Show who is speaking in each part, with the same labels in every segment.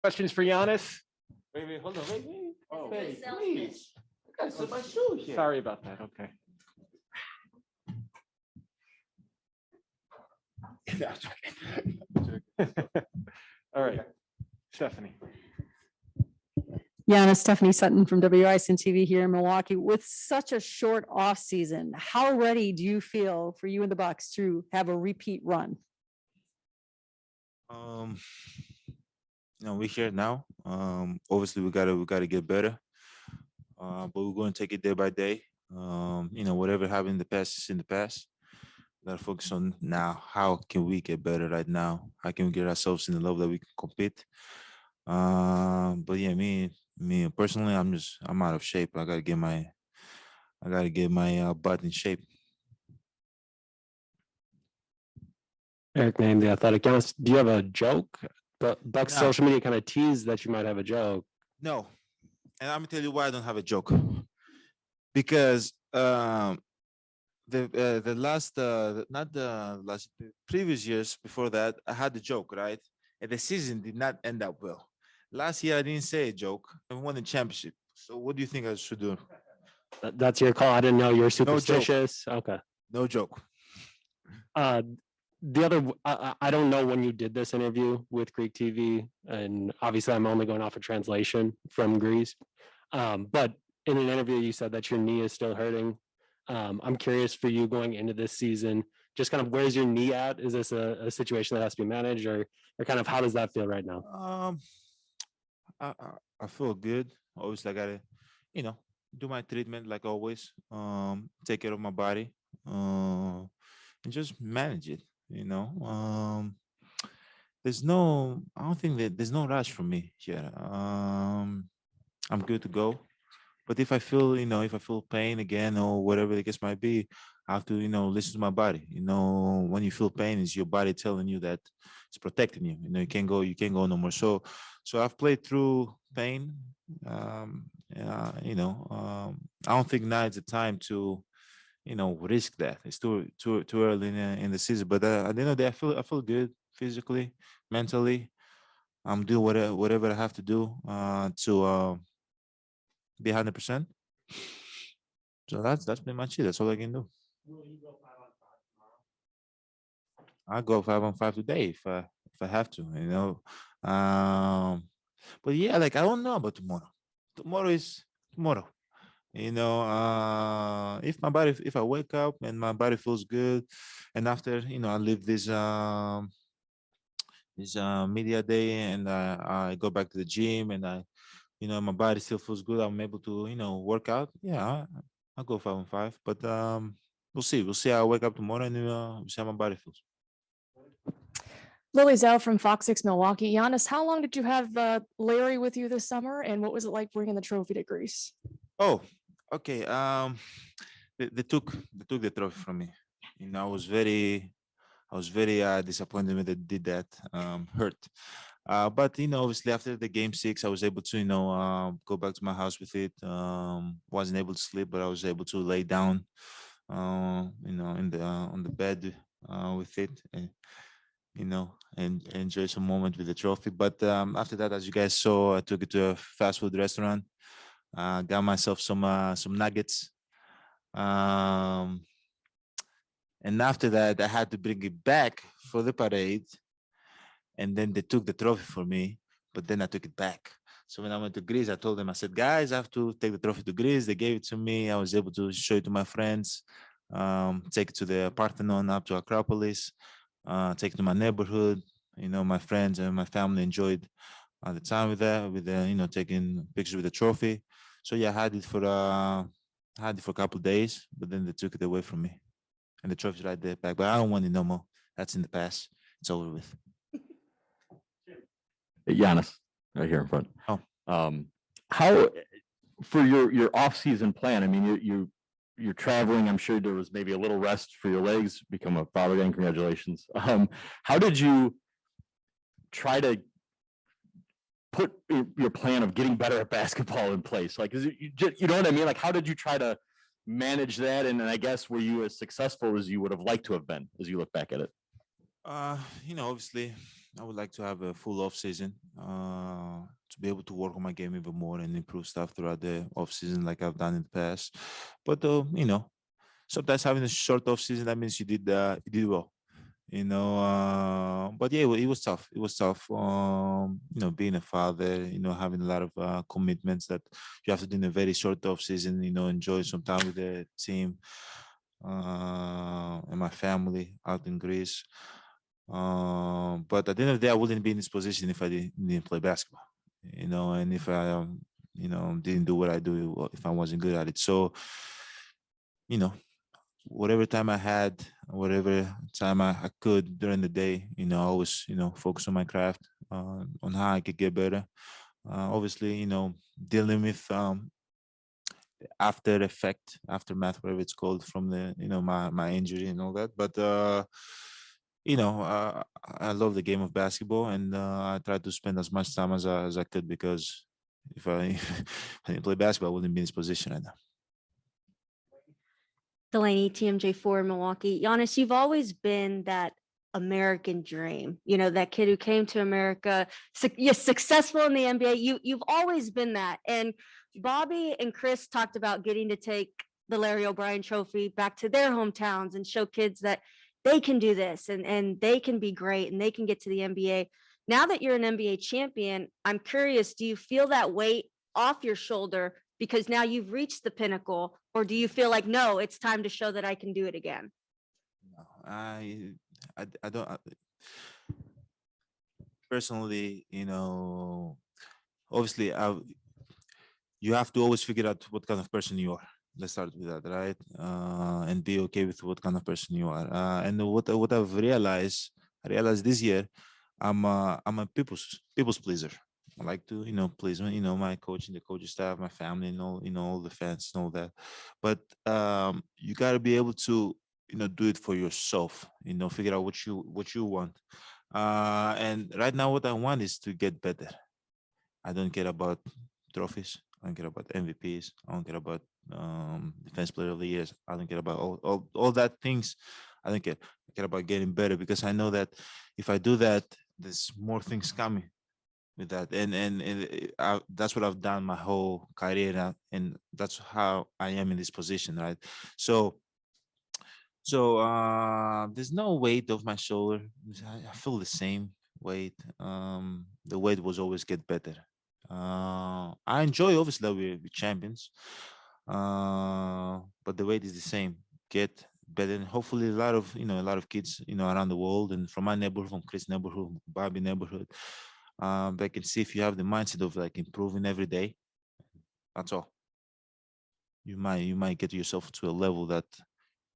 Speaker 1: Questions for Giannis?
Speaker 2: Wait, hold on, wait.
Speaker 3: Oh,
Speaker 2: Wait, please. I gotta set my shoe here.
Speaker 1: Sorry about that. Okay. All right, Stephanie.
Speaker 4: Giannis, Stephanie Sutton from WISN TV here in Milwaukee. With such a short off season, how ready do you feel for you and the Bucks to have a repeat run?
Speaker 3: We're here now. Obviously we gotta get better. But we're going to take it day by day. Whatever happened in the past is in the past. We gotta focus on now. How can we get better right now? How can we get ourselves in the level that we can compete? But yeah, me personally, I'm out of shape. I gotta get my butt in shape.
Speaker 1: Eric Name, The Athletic. Giannis, do you have a joke? The Bucks
Speaker 3: No.
Speaker 1: social media kind of teased that you might have a joke.
Speaker 3: No, and I'm gonna tell you why I don't have a joke. Because the previous years before that, I had the joke, right? And the season did not end up well. Last year I didn't say a joke and won the championship. So what do you think I should do?
Speaker 1: That's your call. I didn't know you were
Speaker 3: joke.
Speaker 1: superstitious. Okay.
Speaker 3: No joke.
Speaker 1: The other, I don't know when you did this interview with Greek TV, and obviously I'm only going off a translation from Greece. But in an interview, you said that your knee is still hurting. I'm curious for you going into this season, just kind of where's your knee at? Is this a situation that has to be managed, or kind of how does that feel right now?
Speaker 3: I feel good. Obviously, I gotta, do my treatment like always. Take care of my body, and just manage it. I don't think that there's no rush for me here. I'm good to go. But if I feel pain again or whatever the case might be, I have to, listen to my body. When you feel pain, it's your body telling you that it's protecting you. You can't go no more. So I've played through pain. I don't think now is the time to, risk that. It's too early in the season. But at the end of the day, I feel good physically, mentally. I'm doing whatever I have to do to be 100%. So that's pretty much it. That's all I can do.
Speaker 1: Will you go 5-on-5 tomorrow?
Speaker 3: I go 5-on-5 today if I have to, But yeah, I don't know about tomorrow. Tomorrow is tomorrow. If I wake up and my body feels good, and after I leave this media day and I go back to the gym and my body still feels good, I'm able to work out. Yeah, I'll go 5-on-5. But we'll see. We'll see how I wake up tomorrow and we'll see how my body feels.
Speaker 5: Lily Zhao from Fox 6 Milwaukee. Giannis, how long did you have Larry with you this summer, and what was it like bringing the trophy to Greece?
Speaker 3: Oh, okay. They took the trophy from me. I was very disappointed when they did that. Hurt. But obviously after the game 6, I was able to go back to my house with it. Wasn't able to sleep, but I was able to lay down, on the bed with it, and enjoy some moment with the trophy. But after that, as you guys saw, I took it to a fast food restaurant. Got myself some nuggets. And after that, I had to bring it back for the parade. And then they took the trophy for me, but then I took it back. So when I went to Greece, I told them, I said, guys, I have to take the trophy to Greece. They gave it to me. I was able to show it to my friends, take it to the Parthenon, up to Acropolis, take it to my neighborhood. My friends and my family enjoyed the time with that, taking pictures with the trophy. So yeah, I had it for a couple of days, but then they took it away from me. And the trophy's right there back. But I don't want it no more. That's in the past. It's over with.
Speaker 6: Giannis, right here in front.
Speaker 3: Oh.
Speaker 6: How for your off-season plan? I mean, you're traveling. I'm sure there was maybe a little rest for your legs. Become a father again. Congratulations. How did you try to put your plan of getting better at basketball in place? Like, you know what I mean? Like, how did you try to manage that? And I guess were you as successful as you would have liked to have been as you look back at it?
Speaker 3: Obviously, I would like to have a full off season to be able to work on my game even more and improve stuff throughout the off season like I've done in the past. But sometimes having a short off season, that means you did well. But yeah, it was tough. It was tough. Being a father, having a lot of commitments that you have to do in a very short off season. Enjoy some time with the team and my family out in Greece. But at the end of the day, I wouldn't be in this position if I didn't play basketball. And if I didn't do what I do, if I wasn't good at it. So, whatever time I had, whatever time I could during the day, I always, focus on my craft, on how I could get better. Obviously, dealing with aftermath, whatever it's called, from the, my injury and all that. But, I love the game of basketball, and I try to spend as much time as I could, because if I didn't play basketball, I wouldn't be in this position right now.
Speaker 7: Delaney, TMJ4 Milwaukee. Giannis, you've always been that American dream, that kid who came to America, successful in the NBA. You've always been that. And Bobby and Chris talked about getting to take the Larry O'Brien trophy back to their hometowns and show kids that they can do this and they can be great and they can get to the NBA. Now that you're an NBA champion, I'm curious, do you feel that weight off your shoulder because now you've reached the pinnacle, or do you feel like, no, it's time to show that I can do it again?
Speaker 3: No, I don't. Personally, obviously, you have to always figure out what kind of person you are. Let's start with that, right? And be okay with what kind of person you are. And what I realized this year, I'm a people's pleaser. I like to, please, my coach and the coaching staff, my family, and all the fans and all that. But you got to be able to, do it for yourself. Figure out what you want. And right now, what I want is to get better. I don't care about trophies. I don't care about MVPs. I don't care about defense player of the years. I don't care about all that things. I don't care. I care about getting better, because I know that if I do that, there's more things coming with that. And that's what I've done my whole career, and that's how I am in this position, right? So there's no weight off my shoulder. I feel the same weight. The weight was always get better. I enjoy, obviously, that we're champions, but the weight is the same. Get better, and hopefully a lot of kids, around the world, and from my neighborhood, from Chris' neighborhood, Bobby neighborhood, they can see if you have the mindset of like improving every day. That's all. You might get yourself to a level that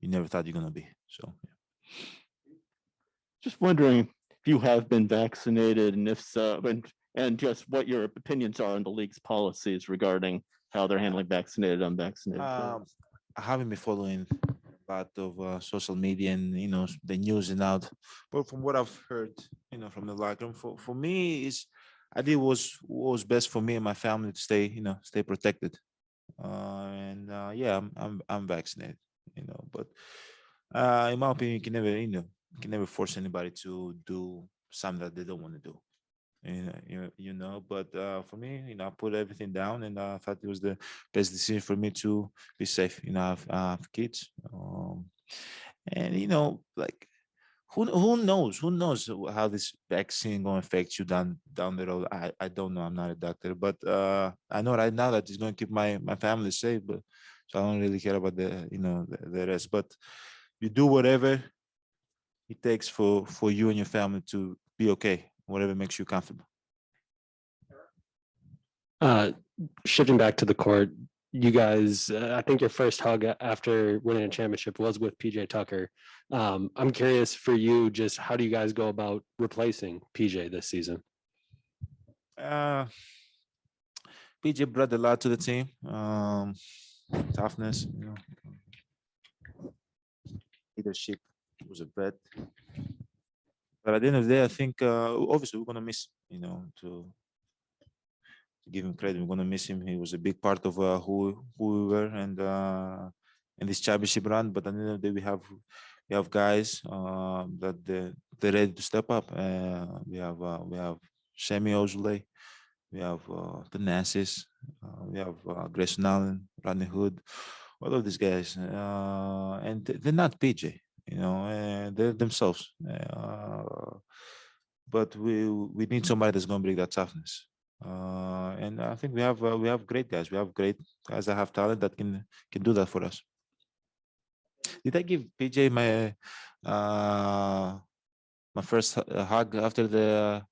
Speaker 3: you never thought you're gonna be. So, yeah.
Speaker 6: Just wondering if you have been vaccinated, and if so, and just what your opinions are on the league's policies regarding how they're handling vaccinated, unvaccinated players.
Speaker 3: I haven't been following a lot of social media and the news and out, but from what I've heard, from the locker room, for me, I did what was best for me and my family to stay protected. Yeah, I'm vaccinated, but in my opinion, you can never force anybody to do something that they don't want to do. But for me, I put everything down, and I thought it was the best decision for me to be safe. I have kids, and like who knows how this vaccine going to affect you down the road. I don't know. I'm not a doctor, but I know right now that it's going to keep my family safe. But so I don't really care about the rest. But you do whatever it takes for you and your family to be okay, whatever makes you comfortable.
Speaker 1: Shifting back to the court, you guys, I think your first hug after winning a championship was with PJ Tucker. I'm curious for you, just how do you guys go about replacing PJ this season?
Speaker 3: PJ brought a lot to the team. Toughness, leadership. He was a vet. But at the end of the day, I think obviously we're gonna miss, to give him credit, we're gonna miss him. He was a big part of who we were, and in this championship run. But at the end of the day, we we have guys that they're ready to step up. We have Shemi Ojule, we have the Nassis, we have Grayson Allen, Rodney Hood, all of these guys, and they're not PJ, you know, they're themselves. But we need somebody that's going to bring that toughness. And I think we have great guys. We have great guys that have talent that can do that for us. Did I give PJ my first hug after the?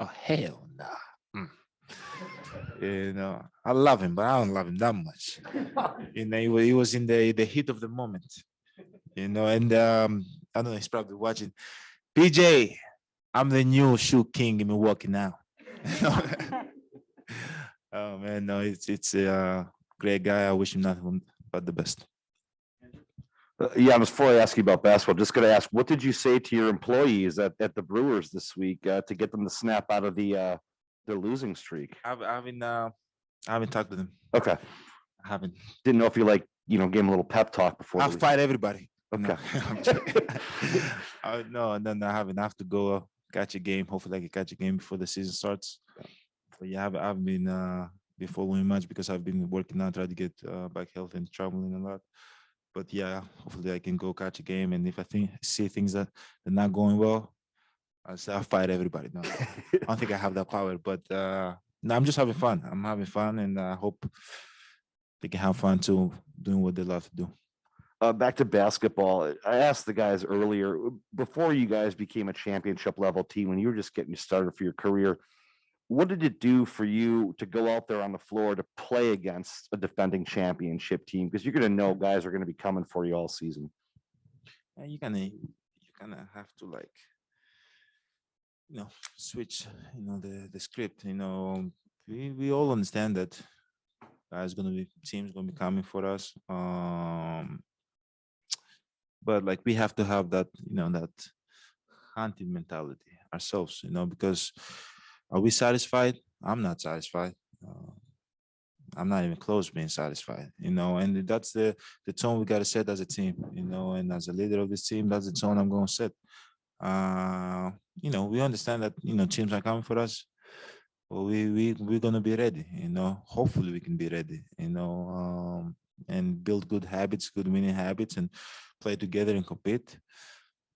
Speaker 3: Oh hell no! You know, I love him, but I don't love him that much. You know, he was in the heat of the moment. You know, and I don't know, he's probably watching. PJ, I'm the new shoe king in Milwaukee now. Oh man, no, it's a great guy. I wish him nothing but the best.
Speaker 6: Yeah, before I ask you about basketball, just gonna ask, what did you say to your employees at the Brewers this week to get them to snap out of their losing streak?
Speaker 3: I haven't talked to them.
Speaker 6: Okay,
Speaker 3: I haven't.
Speaker 6: didn't know if you gave them a little pep talk before.
Speaker 3: I'll fight everybody.
Speaker 6: Okay.
Speaker 3: No, I haven't. I have to go catch a game. Hopefully, I can catch a game before the season starts. But yeah, I've been following much because I've been working out, trying to get back healthy and traveling a lot. But yeah, hopefully I can go catch a game. And if I see things that are not going well, I'll fight everybody. No, I don't think I have that power. But no, I'm just having fun. I'm having fun, and I hope they can have fun too, doing what they love to do.
Speaker 6: Back to basketball. I asked the guys earlier, before you guys became a championship level team, when you were just getting started for your career, what did it do for you to go out there on the floor to play against a defending championship team? Because you're going to know guys are going to be coming for you all season.
Speaker 3: Yeah, you kind of have to switch, the script. We all understand that teams gonna be coming for us. But we have to have that, that hunting mentality ourselves, because are we satisfied? I'm not satisfied. I'm not even close to being satisfied, and that's the tone we got to set as a team, and as a leader of this team, that's the tone I'm going to set. We understand that, teams are coming for us, but we're going to be ready, hopefully we can be ready, and build good habits, good winning habits, and play together and compete,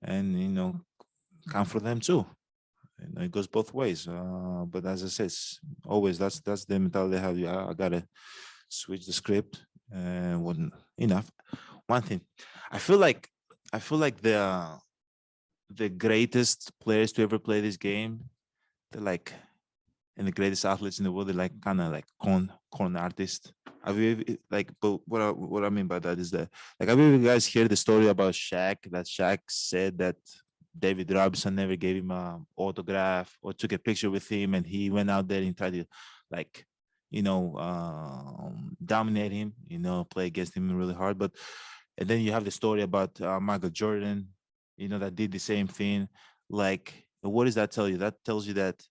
Speaker 3: and, come for them too. It goes both ways. But as I said, always that's the mentality I have. I gotta switch the script. And one thing, I feel like the greatest players to ever play this game, they're and the greatest athletes in the world, they're kind of corn artists. But what I mean by that is that have you guys heard the story about Shaq? That Shaq said that David Robinson never gave him an autograph or took a picture with him, and he went out there and tried to dominate him, play against him really hard. And then you have the story about Michael Jordan, that did the same thing. What does that tell you? That tells you that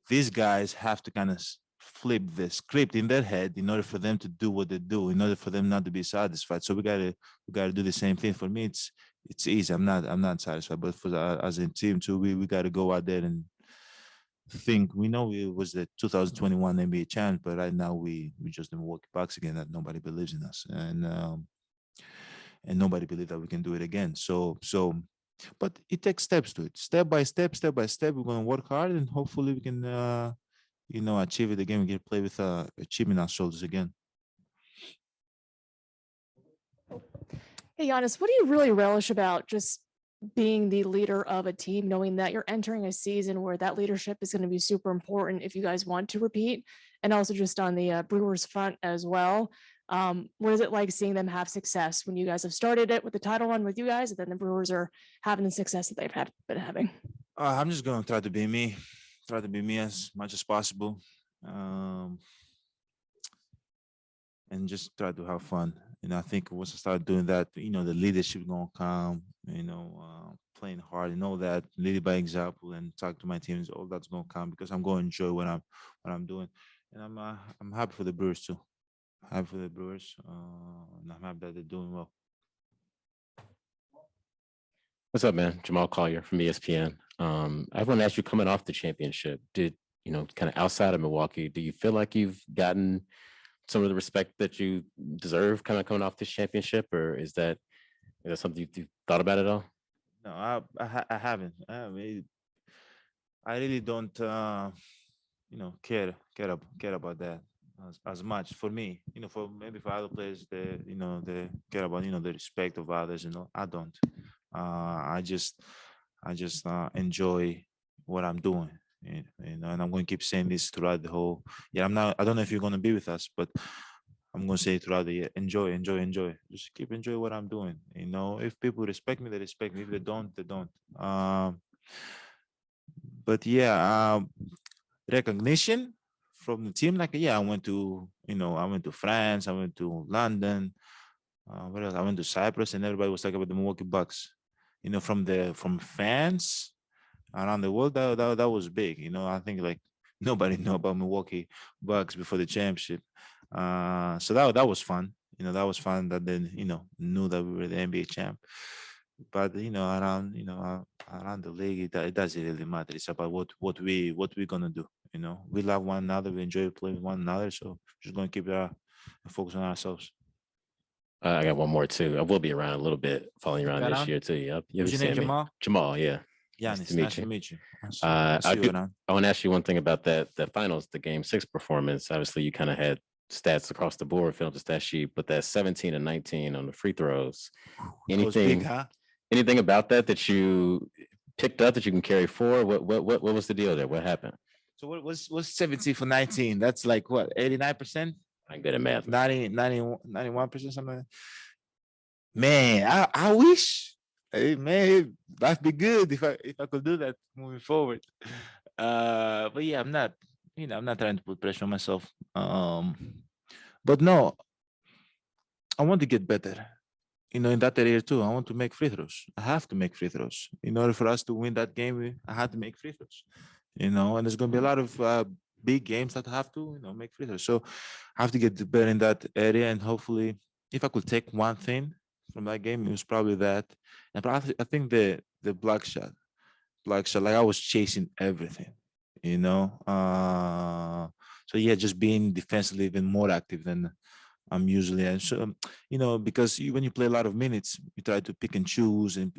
Speaker 3: these guys have to kind of flip the script in their head in order for them to do what they do, in order for them not to be satisfied. So we gotta do the same thing. For me, it's easy. I'm not satisfied, but as a team too, we gotta go out there and think. We know it was the 2021 NBA champs, but right now we just the Milwaukee Bucks again. That nobody believes in us, and nobody believes that we can do it again. So, but it takes steps to it, step by step. We're gonna work hard, and hopefully we can, achieve it again. We can play with achieving our shoulders again.
Speaker 5: Hey, Giannis, what do you really relish about just being the leader of a team, knowing that you're entering a season where that leadership is going to be super important if you guys want to repeat, and also just on the Brewers front as well? What is it like seeing them have success when you guys have started it with the title run with you guys, and then the Brewers are having the success that they've been having?
Speaker 3: I'm just going to try to be me as much as possible, and just try to have fun. I think once I start doing that, the leadership is going to come, playing hard and all that, leading by example, and talk to my teams, all that's going to come because I'm going to enjoy what I'm doing. And I'm happy for the Brewers too. Happy for the Brewers, and I'm happy that they're doing well.
Speaker 8: What's up, man? Jamal Collier from ESPN. I want to ask you, coming off the championship, kind of outside of Milwaukee, do you feel like you've gotten some of the respect that you deserve kind of coming off this championship, or is that something you've thought about at all?
Speaker 3: No, I haven't. I really don't, care about that as much. For me, for maybe for other players, they care about, the respect of others. I don't. I just enjoy what I'm doing. And I'm going to keep saying this throughout the whole. Yeah, I don't know if you're going to be with us, but I'm going to say throughout the year, enjoy. Just keep enjoying what I'm doing. If people respect me, they respect me. If they don't, they don't. But yeah, recognition from the team. Like, yeah, I went to France, I went to London. Where else? I went to Cyprus, and everybody was talking about the Milwaukee Bucks. From fans around the world, that was big. I think like nobody knew about Milwaukee Bucks before the championship. So that was fun. That was fun that they knew that we were the NBA champ. But around the league, it doesn't really matter. It's about what we're gonna do. We love one another, we enjoy playing with one another. So just gonna keep focus on ourselves.
Speaker 8: I got one more too. I will be around a little bit, following you around
Speaker 3: Got
Speaker 8: this
Speaker 3: on?
Speaker 8: year too. Yep.
Speaker 3: What's your name, Jamal?
Speaker 8: Jamal, yeah.
Speaker 3: Giannis,
Speaker 8: Nice to meet you.
Speaker 3: meet you.
Speaker 8: I
Speaker 3: See you
Speaker 8: do-
Speaker 3: around.
Speaker 8: I want to ask you one thing about that finals, the game 6 performance. Obviously, you kind of had stats across the board, filled the stat sheet, but that 17 and 19 on the free throws.
Speaker 3: That was big, huh?
Speaker 8: Anything about that you picked up that you can carry forward? What was the deal there? What happened?
Speaker 3: So what's 17 for 19? That's like what, 89%?
Speaker 8: I'm good at math.
Speaker 3: 91%, something like that. Man, I wish. Hey, man, that'd be good if I could do that moving forward. But yeah, I'm not trying to put pressure on myself. But no, I want to get better. In that area too, I want to make free throws. I have to make free throws. In order for us to win that game, I had to make free throws. And there's going to be a lot of big games that I have to, make free throws. So I have to get better in that area. And hopefully, if I could take one thing from that game, it was probably that. And I think the block shot, like I was chasing everything, So yeah, just being defensively even more active than I'm usually. And so, because when you play a lot of minutes, you try to pick and choose and,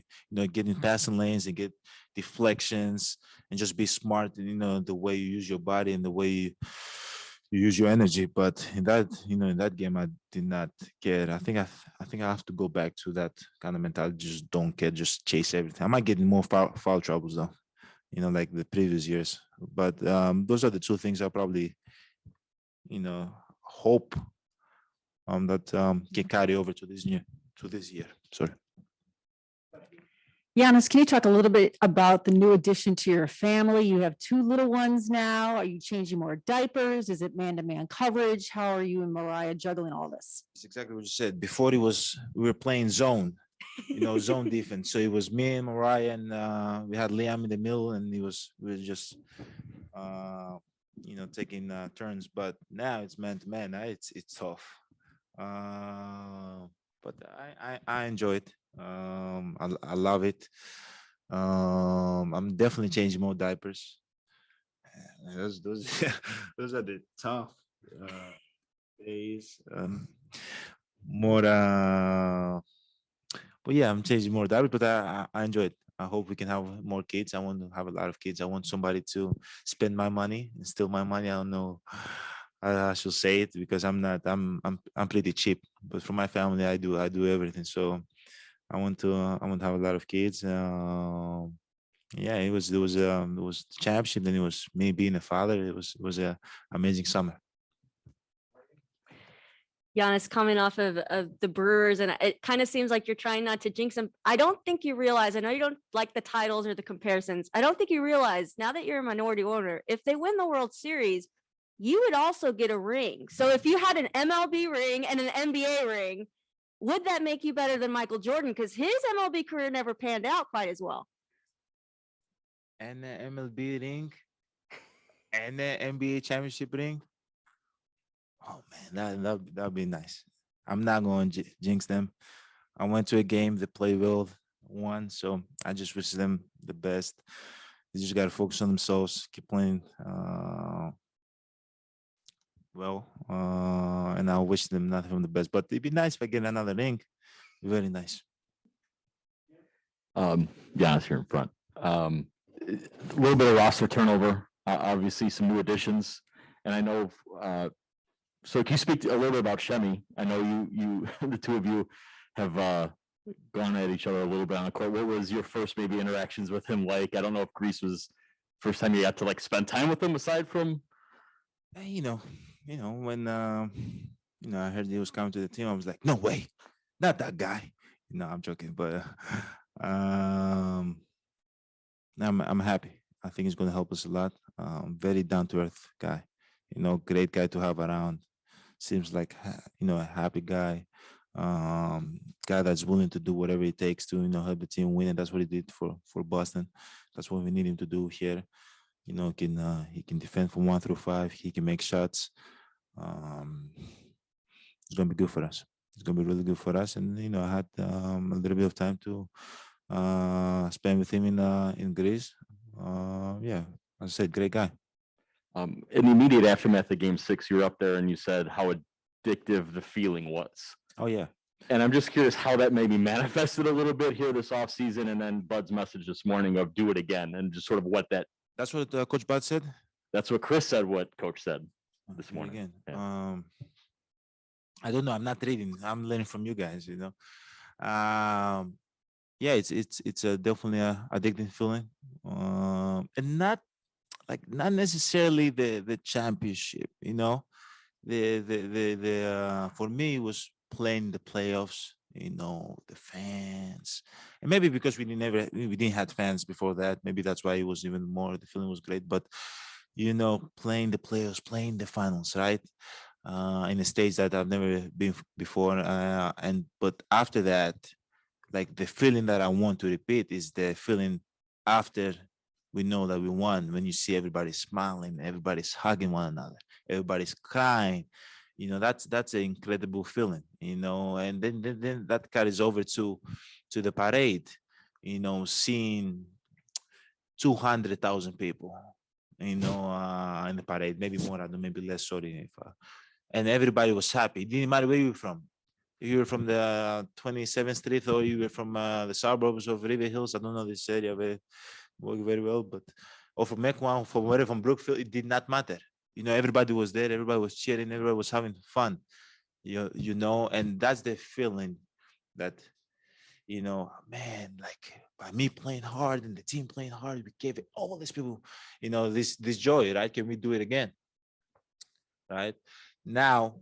Speaker 3: get in passing lanes and get deflections and just be smart, the way you use your body and the way you use your energy. But in that game, I did not care. I think I have to go back to that kind of mentality. Just don't care, just chase everything. I might get in more foul troubles though, like the previous years. But those are the two things I probably, hope that can carry over to this year. Sorry.
Speaker 4: Giannis, can you talk a little bit about the new addition to your family? You have 2 little ones now. Are you changing more diapers? Is it man-to-man coverage? How are you and Mariah juggling all this?
Speaker 3: It's exactly what you said. Before we were playing zone, zone defense. So it was me and Mariah, and we had Liam in the middle, and we were just taking turns. But now it's man to man. It's tough. But I enjoy it. I love it. I'm definitely changing more diapers. Those those are the tough days. More but yeah, I'm changing more diapers, but I enjoy it. I hope we can have more kids. I want to have a lot of kids. I want somebody to spend my money and steal my money. I don't know. I should say it because I'm not. I'm pretty cheap. But for my family, I do everything. So I want to have a lot of kids. Yeah, it was the championship. Then it was me being a father. It was a amazing summer.
Speaker 7: Giannis, coming off of the Brewers, and it kind of seems like you're trying not to jinx them. I don't think you realize, I know you don't like the titles or the comparisons. I don't think you realize now that you're a minority owner, if they win the World Series, you would also get a ring. So if you had an MLB ring and an NBA ring, would that make you better than Michael Jordan? Because his MLB career never panned out quite as well.
Speaker 3: And the MLB ring and the NBA championship ring. Oh man, that'd be nice. I'm not going to jinx them. I went to a game. They played well. won. So I just wish them the best. They just got to focus on themselves, keep playing well, and I wish them nothing from the best. But it'd be nice if I get another ring. Very nice.
Speaker 6: Giannis here in front. A little bit of roster turnover, obviously some new additions, and I know. So can you speak a little bit about Shemi? I know you, the two of you have gone at each other a little bit on the court. What was your first maybe interactions with him like? I don't know if Greece was first time you got to like spend time with him aside from.
Speaker 3: You know, when I heard he was coming to the team, I was like, no way, not that guy. I'm joking, but I'm happy. I think he's going to help us a lot. Very down to earth guy, great guy to have around. Seems like a happy guy, guy that's willing to do whatever it takes to help the team win, and that's what he did for Boston. That's what we need him to do here. He can defend from 1 through 5. He can make shots. It's gonna be good for us. It's gonna be really good for us. And I had a little bit of time to spend with him in Greece. Yeah, as I said, great guy.
Speaker 6: In the immediate aftermath of Game 6, you were up there and you said how addictive the feeling was.
Speaker 3: Oh yeah.
Speaker 6: And I'm just curious how that maybe manifested a little bit here this offseason, and then Bud's message this morning of do it again, and just sort of what that.
Speaker 3: That's what Coach Bud said.
Speaker 6: That's what Chris said. What Coach said this
Speaker 3: Do it
Speaker 6: morning.
Speaker 3: again.
Speaker 6: Yeah.
Speaker 3: I don't know. I'm not reading. I'm learning from you guys. Yeah, it's a definitely a addicting feeling, and not necessarily the championship. The for me it was playing the playoffs. The fans, and maybe because we didn't have fans before that. Maybe that's why it was even more. The feeling was great, but playing the playoffs, playing the finals, right? In a stage that I've never been before, but after that, like the feeling that I want to repeat is the feeling after we know that we won. When you see everybody smiling, everybody's hugging one another, everybody's crying, that's an incredible feeling, and then that carries over to the parade, seeing 200,000 people, in the parade, maybe more, I don't know, maybe less, sorry. And everybody was happy. It didn't matter where you were from. If you were from the 27th Street or you were from the suburbs of River Hills, I don't know this area very well, but or from Mequon, from wherever, from Brookfield, it did not matter. Everybody was there, everybody was cheering, everybody was having fun. And that's the feeling that, man, like by me playing hard and the team playing hard, we gave it all these people, this joy, right? Can we do it again? Right? Now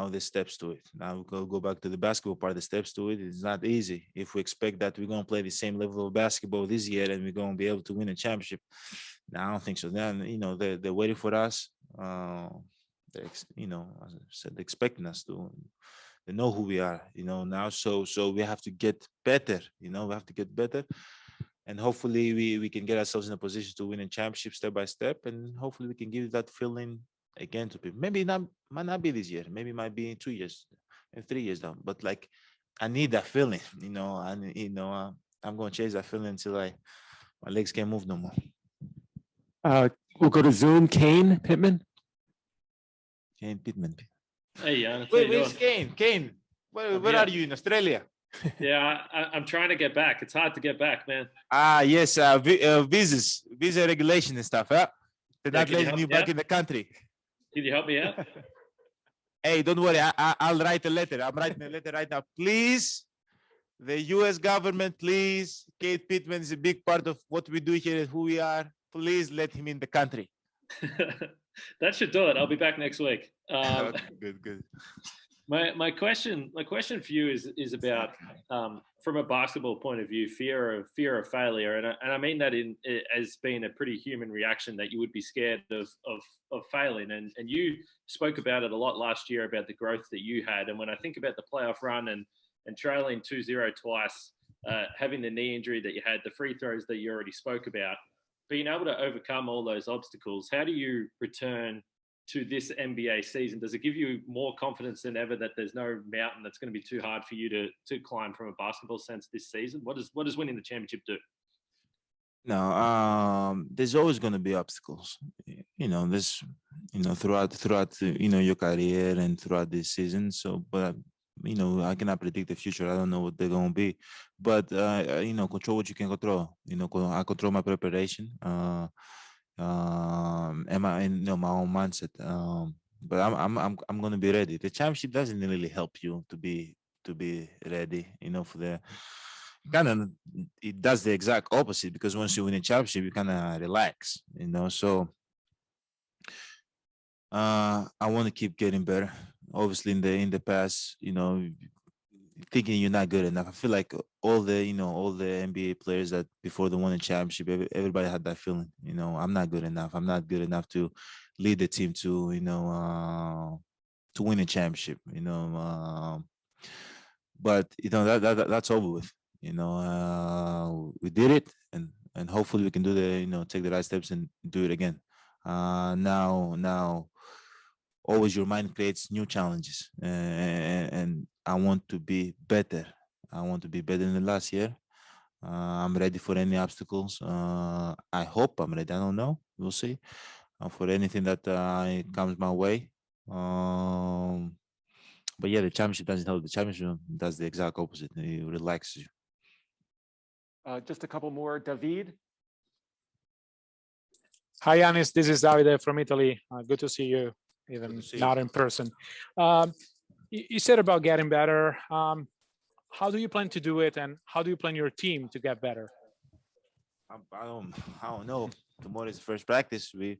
Speaker 3: the steps to it. Now we'll go back to the basketball part. The steps to it is not easy. If we expect that we're going to play the same level of basketball this year and we're going to be able to win a championship, now I don't think so. Then they're waiting for us. They're, as I said, expecting us to. They know who we are. Now. So we have to get better. We have to get better. And hopefully we can get ourselves in a position to win a championship step by step. And hopefully we can give that feeling again to people. Maybe might not be this year. Maybe it might be in 2 years and 3 years down. But like, I need that feeling, I'm going to chase that feeling until my legs can't move no more.
Speaker 1: We'll go to Zoom. Kane Pittman.
Speaker 3: Kane Pittman.
Speaker 9: Hey, Giannis.
Speaker 3: Where's Kane? Kane, where are you, in Australia?
Speaker 9: Yeah, I'm trying to get back. It's hard to get back, man.
Speaker 3: Yes, visa regulation and stuff. They're not letting you back in the country.
Speaker 9: Can you help me out?
Speaker 3: Hey, don't worry. I'll write a letter. I'm writing a letter right now. Please, the U.S. government, please. Kate Pittman is a big part of what we do here and who we are. Please let him in the country.
Speaker 9: That should do it. I'll be back next week.
Speaker 3: Good.
Speaker 9: My question for you is about from a basketball point of view, fear of failure, and I mean that as being a pretty human reaction, that you would be scared of failing, and you spoke about it a lot last year about the growth that you had, and when I think about the playoff run and trailing 2-0 twice, having the knee injury that you had, the free throws that you already spoke about, being able to overcome all those obstacles, how do you return to this NBA season? Does it give you more confidence than ever that there's no mountain that's going to be too hard for you to climb from a basketball sense this season? What does winning the championship do?
Speaker 3: No, there's always going to be obstacles. This, throughout your career and throughout this season. So, but I cannot predict the future. I don't know what they're going to be, but control what you can control. I control my preparation. And my own mindset. But I'm going to be ready. The championship doesn't really help you to be ready. For the it does the exact opposite, because once you win a championship, you kind of relax. So I want to keep getting better. Obviously, in the past, thinking you're not good enough. I feel like all the NBA players that before they won a championship, everybody had that feeling. I'm not good enough. I'm not good enough to lead the team to to win a championship. But that's over with. We did it, and hopefully we can do take the right steps and do it again. Now, always your mind creates new challenges, and I want to be better. I want to be better than the last year. I'm ready for any obstacles. I hope I'm ready. I don't know. We'll see. For anything that comes my way. But yeah, the championship doesn't help. The championship does the exact opposite. It relaxes you.
Speaker 2: Just a couple more. David.
Speaker 10: Hi, Giannis. This is Davide from Italy. Good to see you, even not in person. You said about getting better. How do you plan to do it, and how do you plan your team to get better?
Speaker 3: I don't know. Tomorrow is the first practice. We're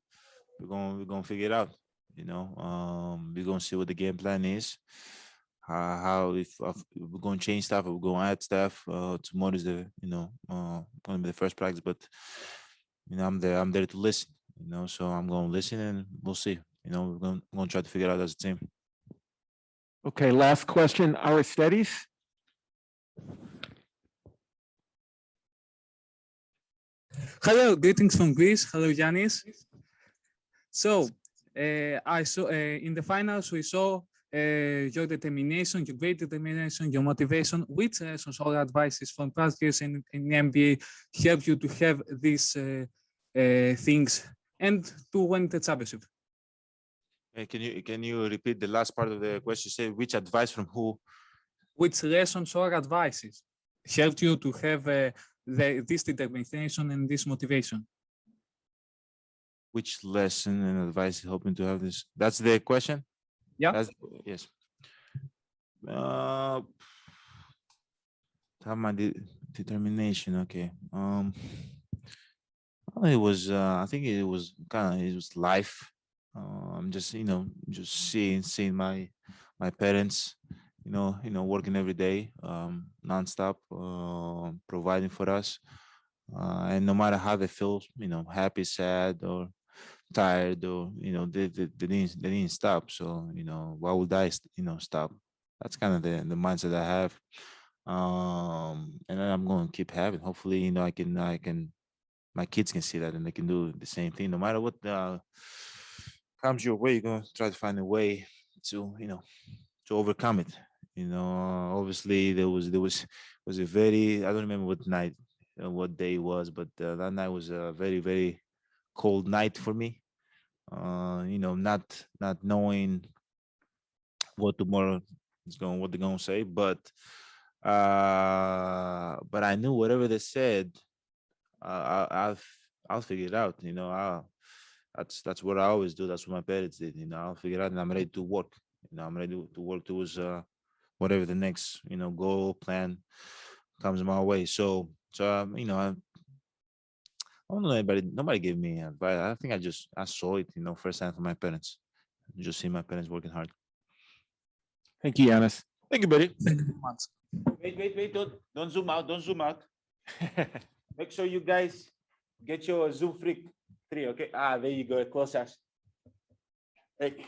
Speaker 3: gonna figure it out. We're gonna see what the game plan is. How if we're gonna change stuff, or we're gonna add stuff. Tomorrow is the gonna be the first practice, but I'm there to listen. So I'm gonna listen, and we'll see. We're gonna try to figure it out as a team.
Speaker 2: Okay, last question. Aristides.
Speaker 11: Hello, greetings from Greece. Hello, Giannis. So, I saw in the finals, we saw your determination, your great determination, your motivation. Which lessons or advices from past years in the NBA help you to have these things and to win the championship?
Speaker 3: Hey, can you repeat the last part of the question? Say which advice from who?
Speaker 11: Which lessons or advices helped you to have this determination and this motivation?
Speaker 3: Which lesson and advice helping to have this? That's the question?
Speaker 11: Yeah.
Speaker 3: Yes. Have my determination. Okay. It was. I think it was life. Just just seeing my parents. Working every day, nonstop, providing for us, and no matter how they feel, happy, sad, or tired, or they didn't stop. So why would I stop? That's kind of the mindset I have, and I'm going to keep having. Hopefully, I can my kids can see that, and they can do the same thing. No matter what comes your way, you're going to try to find a way to to overcome it. Obviously there was a very, I don't remember what night, what day it was, but that night was a very, very cold night for me. Not knowing what tomorrow what they're gonna say, but I knew whatever they said, I'll figure it out. That's what I always do. That's what my parents did. I'll figure it out, and I'm ready to work. I'm ready to work towards whatever the next goal plan comes my way. So I don't know anybody. Nobody gave me advice. I think I saw it firsthand from my parents. Just see my parents working hard.
Speaker 2: Thank you, Giannis.
Speaker 3: Thank you, buddy.
Speaker 11: Thank you very much.
Speaker 2: Wait. Don't zoom out. Don't zoom out. Make sure you guys get your Zoom Freak 3. Okay. There you go. Close as. Hey.